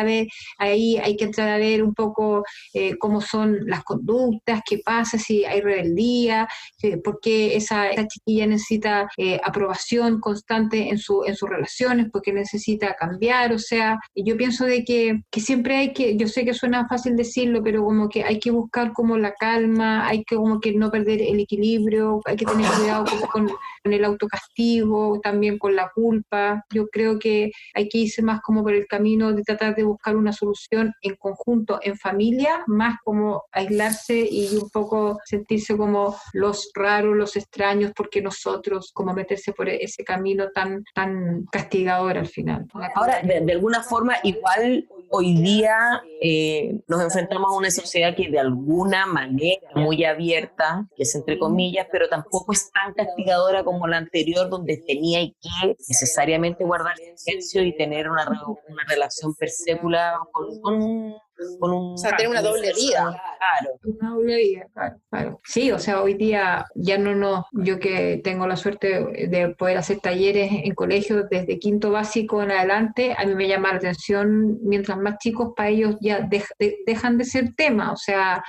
ahí hay que entrar a ver un poco cómo son las conductas, qué pasa si hay rebeldía, por qué esa chiquilla necesita aprobación constante en sus relaciones, porque necesita cambiar. O sea, yo pienso de que siempre hay que, yo sé que suena fácil decirlo, pero como que hay que buscar como la calma, hay que como que no perder el equilibrio, hay que tener cuidado con el autocastigo, también con la culpa. Yo creo que hay que irse más como por el camino de tratar de buscar una solución en conjunto, en familia, más como aislarse y un poco sentirse como los raros, los extraños, porque nosotros, como meterse por ese camino tan castigador al final. Ahora, de alguna forma, igual hoy día nos enfrentamos a una sociedad que de alguna manera muy abierta, que es entre comillas, pero tampoco es tan castigadora como la anterior, donde tenía que necesariamente guardar silencio y tener una relación per sécula con un... O sea, tener una doble vida. Claro. Una doble vida, claro. Sí, o sea, hoy día ya yo que tengo la suerte de poder hacer talleres en colegios desde quinto básico en adelante, a mí me llama la atención, mientras más chicos, para ellos ya dejan de ser tema. O sea,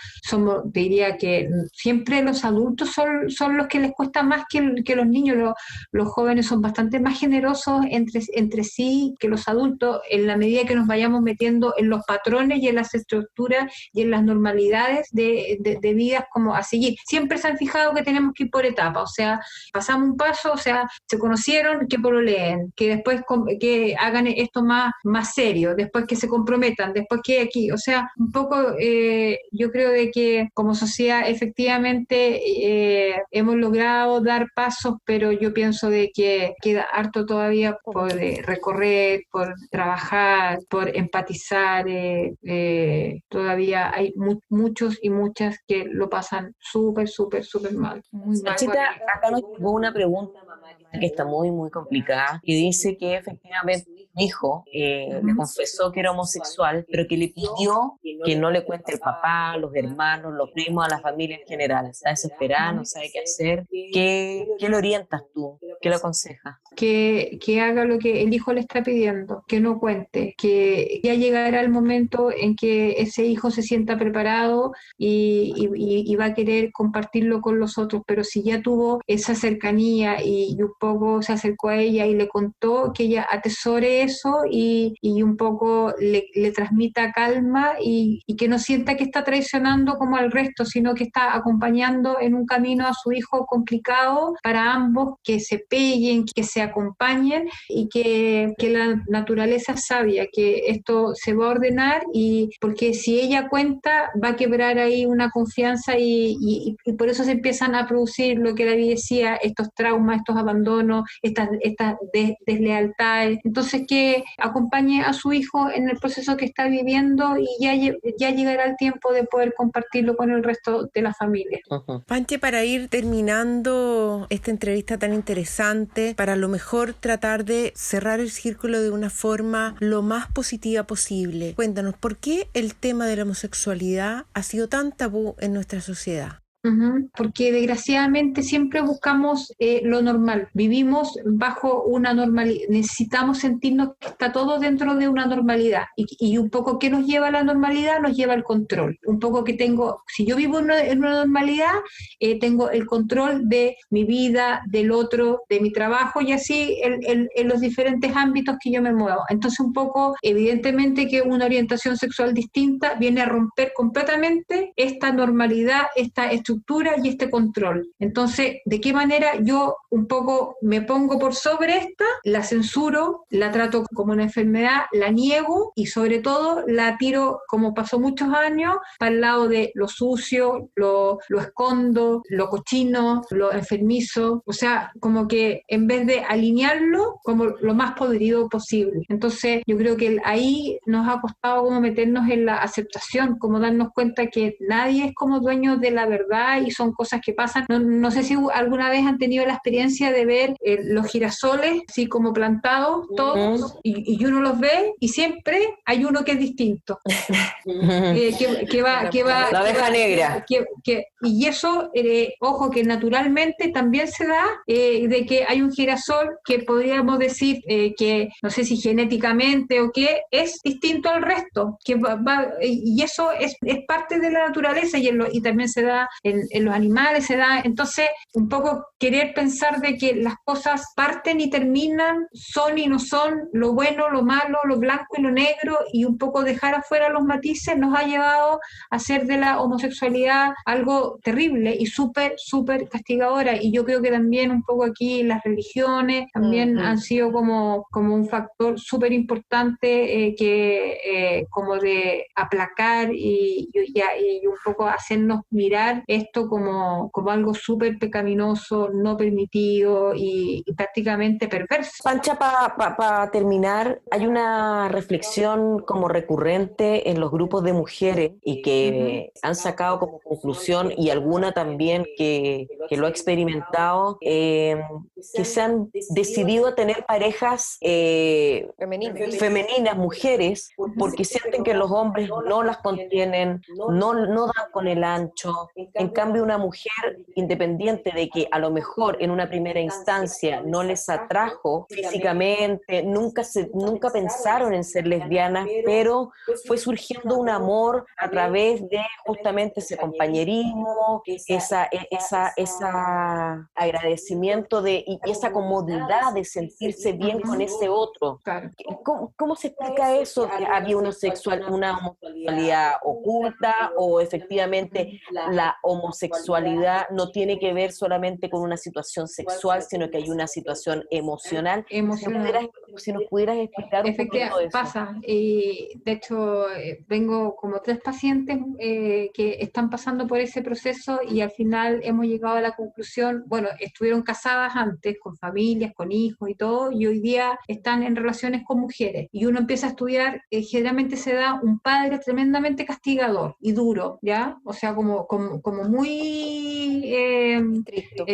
diría que siempre los adultos son los que les cuesta más que los niños. Los jóvenes son bastante más generosos entre sí que los adultos, en la medida que nos vayamos metiendo en los patrones y en las estructuras y en las normalidades de vidas como a seguir. Siempre se han fijado que tenemos que ir por etapas, o sea, pasamos un paso, o sea, se conocieron, que leen, que después que hagan esto más serio, después que se comprometan, después que aquí, o sea, un poco yo creo de que como sociedad efectivamente hemos logrado dar pasos, pero yo pienso de que queda harto todavía por recorrer, por trabajar, por empatizar. Todavía hay muchos y muchas que lo pasan súper mal. Muy mal. Chita, acá nos llegó una pregunta, mamá, que está muy, muy complicada, que dice que efectivamente mi hijo le confesó que era homosexual, pero que le pidió que no le cuente el papá, los hermanos, los primos, a la familia en general. Está desesperada, no sabe qué hacer. ¿Qué le orientas tú? ¿Qué le aconsejas? Que haga lo que el hijo le está pidiendo, que no cuente, que ya llegará el momento en que ese hijo se sienta preparado y va a querer compartirlo con los otros, pero si ya tuvo esa cercanía y un poco se acercó a ella y le contó, que ella atesore eso y un poco le transmita calma y que no sienta que está traicionando como al resto, sino que está acompañando en un camino a su hijo complicado para ambos, que se peguen, que se acompañen y que la naturaleza es sabia, que esto se va a ordenar, y porque si ella cuenta va a quebrar ahí una confianza y por eso se empiezan a producir lo que David decía, estos traumas, estos abandonos, estas deslealtades. Entonces que acompañe a su hijo en el proceso que está viviendo y ya llegará el tiempo de poder compartirlo con el resto de la familia. Panche, para ir terminando esta entrevista tan interesante, para a lo mejor tratar de cerrar el círculo de una forma lo más positiva posible, cuéntanos, ¿por qué el tema de la homosexualidad ha sido tan tabú en nuestra sociedad? Porque desgraciadamente siempre buscamos lo normal, vivimos bajo una normalidad, necesitamos sentirnos que está todo dentro de una normalidad y un poco ¿qué nos lleva a la normalidad? Nos lleva al control, un poco que si yo vivo en una normalidad, tengo el control de mi vida, del otro, de mi trabajo y así en los diferentes ámbitos que yo me muevo. Entonces un poco evidentemente que una orientación sexual distinta viene a romper completamente esta normalidad, esta estructura estructura y este control. Entonces, ¿de qué manera yo un poco me pongo por sobre esta? La censuro, la trato como una enfermedad, la niego y sobre todo la tiro, como pasó muchos años, para el lado de lo sucio, lo escondo, lo cochino, lo enfermizo. O sea, como que en vez de alinearlo como lo más podrido posible. Entonces, yo creo que ahí nos ha costado como meternos en la aceptación, como darnos cuenta que nadie es como dueño de la verdad y son cosas que pasan. No sé si alguna vez han tenido la experiencia de ver los girasoles así como plantados todos y uno los ve y siempre hay uno que es distinto. La abeja negra. Y eso, ojo, que naturalmente también se da de que hay un girasol que podríamos decir que, no sé si genéticamente o qué, es distinto al resto, y eso es parte de la naturaleza y también se da en los animales, se da. Entonces, un poco querer pensar de que las cosas parten y terminan, son y no son, lo bueno, lo malo, lo blanco y lo negro, y un poco dejar afuera los matices nos ha llevado a hacer de la homosexualidad algo terrible y súper, súper castigadora. Y yo creo que también un poco aquí las religiones también han sido como un factor súper importante como de aplacar y un poco hacernos mirar esto como algo súper pecaminoso, no permitido y prácticamente perverso. Pancha, para terminar, hay una reflexión como recurrente en los grupos de mujeres y que han sacado como conclusión, y alguna también que lo ha experimentado, que se han decidido a tener parejas femeninas, mujeres, porque sienten que los hombres no las contienen, no dan con el ancho. En cambio, una mujer, independiente de que a lo mejor en una primera instancia no les atrajo físicamente, nunca pensaron en ser lesbianas, pero fue surgiendo un amor a través de justamente ese compañerismo, esa agradecimiento y esa comodidad de sentirse bien con ese otro. ¿Cómo se explica eso? ¿Que había una homosexualidad oculta, o efectivamente la homosexualidad no tiene que ver solamente con una situación sexual, sino que hay una situación emocional? Si nos pudieras explicar un poquito de eso. Pasa. De hecho, vengo como 3 pacientes que están pasando por ese proceso y al final hemos llegado a la conclusión, bueno, estuvieron casadas antes, con familias, con hijos y todo, y hoy día están en relaciones con mujeres. Y uno empieza a estudiar, generalmente se da un padre tremendamente castigador y duro, ¿ya? O sea, como muy estricto.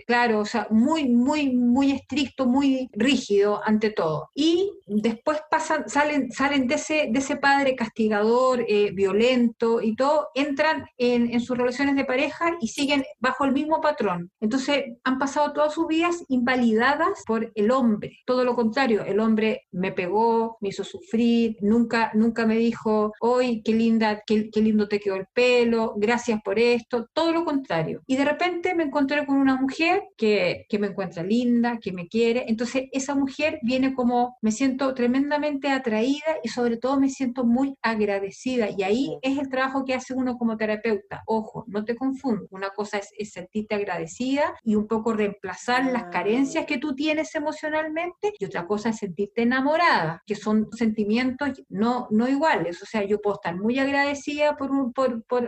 Claro, o sea, muy, muy, muy estricto, muy rígido ante todo. Y después salen de ese padre castigador, violento y todo, entran en sus relaciones de pareja y siguen bajo el mismo patrón. Entonces han pasado todas sus vidas invalidadas por el hombre. Todo lo contrario, el hombre me pegó, me hizo sufrir, nunca me dijo, hoy qué lindo te quedó el pelo, gracias por esto, todo lo contrario. Y de repente me encontré con una mujer que me encuentra linda, que me quiere. Entonces esa mujer viene como, me siento tremendamente atraída y sobre todo me siento muy agradecida, y ahí es el trabajo que hace uno como terapeuta. Ojo, no te confundas, una cosa es sentirte agradecida y un poco reemplazar las carencias que tú tienes emocionalmente, y otra cosa es sentirte enamorada, que son sentimientos no iguales. O sea, yo puedo estar muy agradecida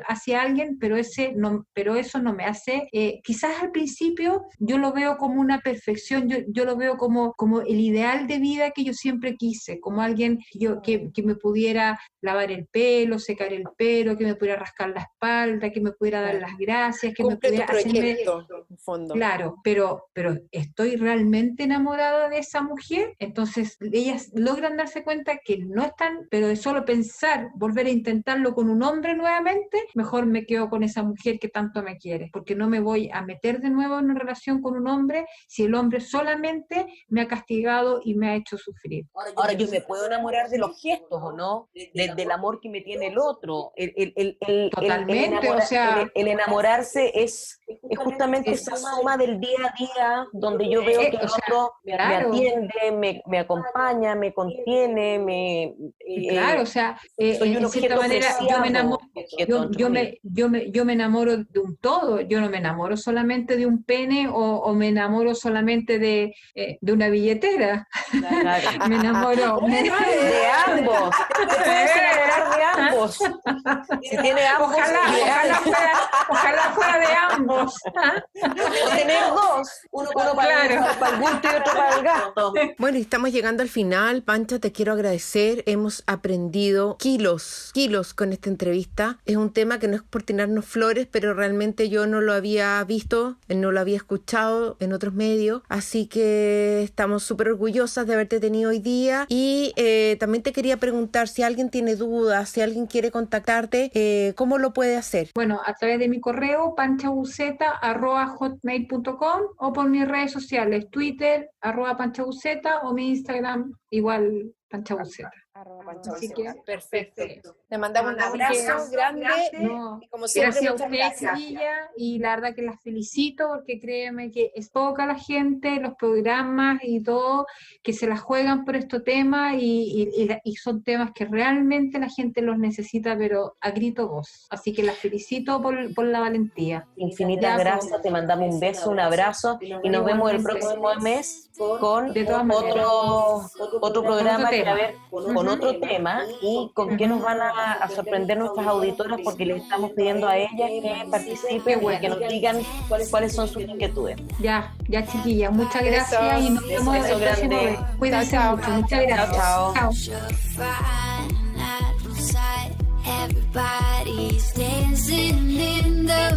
hacia alguien, pero eso no me hace, quizás al principio yo lo veo como una perfección, yo lo veo como el ideal de vida que yo siempre quise, como alguien que me pudiera lavar el pelo, secar el pelo, que me pudiera rascar la espalda, que me pudiera dar las gracias, que Cumple me pudiera tu proyecto, en fondo. Claro, pero estoy realmente enamorada de esa mujer. Entonces ellas logran darse cuenta que no están, pero de solo pensar, volver a intentarlo con un hombre nuevamente, mejor me quedo con esa mujer que tanto me quiere, porque no me voy a meter de nuevo en una relación con un hombre si el hombre solamente me ha castigado y me ha hecho sufrir. Ahora yo me puedo enamorar de los gestos, ¿o no? Del amor que me tiene el otro. Totalmente, o sea, el enamorarse es es justamente esa suma del día a día donde yo veo que el otro me atiende, me acompaña, me contiene, claro, o sea, soy un en cierta objeto manera yo me enamoro, preciado, yo me enamoro de un todo, yo no me enamoro solamente de un pene o me enamoro solamente de una billetera. Claro. Me enamoro de ambos. Te puedes enamorar de ambos. Si tiene ambos, ojalá fuera de ambos. O tener dos, uno para el gusto y otro para el gasto. Bueno, y estamos llegando al final. Pancha, te quiero agradecer. Hemos aprendido kilos con esta entrevista. Es un tema que no es por tirarnos flores, pero realmente yo no lo había visto, no lo había escuchado en otros medios. Así que estamos súper orgullosas de haberte tenido hoy día. Y también te quería preguntar si alguien tiene dudas, si alguien quiere contactarte, ¿cómo lo puede hacer? Bueno, a través de mi correo panchabuceta@hotmail.com o por mis redes sociales, Twitter @panchabuceta o mi Instagram igual panchabuceta. Así que perfecto. Le mandamos un abrazo grande y como siempre, gracias a muchas ustedes, gracias. chiquilla, y la verdad que las felicito porque créeme que es poca la gente, los programas y todo, que se las juegan por estos temas y son temas que realmente la gente los necesita, pero a grito voz. Así que las felicito por la valentía. Infinitas gracias, te mandamos un beso, un abrazo y nos vemos el próximo mes con otro programa que a ver con otro tema y con qué nos van a sorprender nuestras auditoras, porque les estamos pidiendo a ellas que participen y que nos digan cuáles son sus inquietudes. Ya chiquillas, muchas gracias y nos vemos el próximo mes. Cuídense mucho, muchas gracias. Chao. Everybody's dancing in the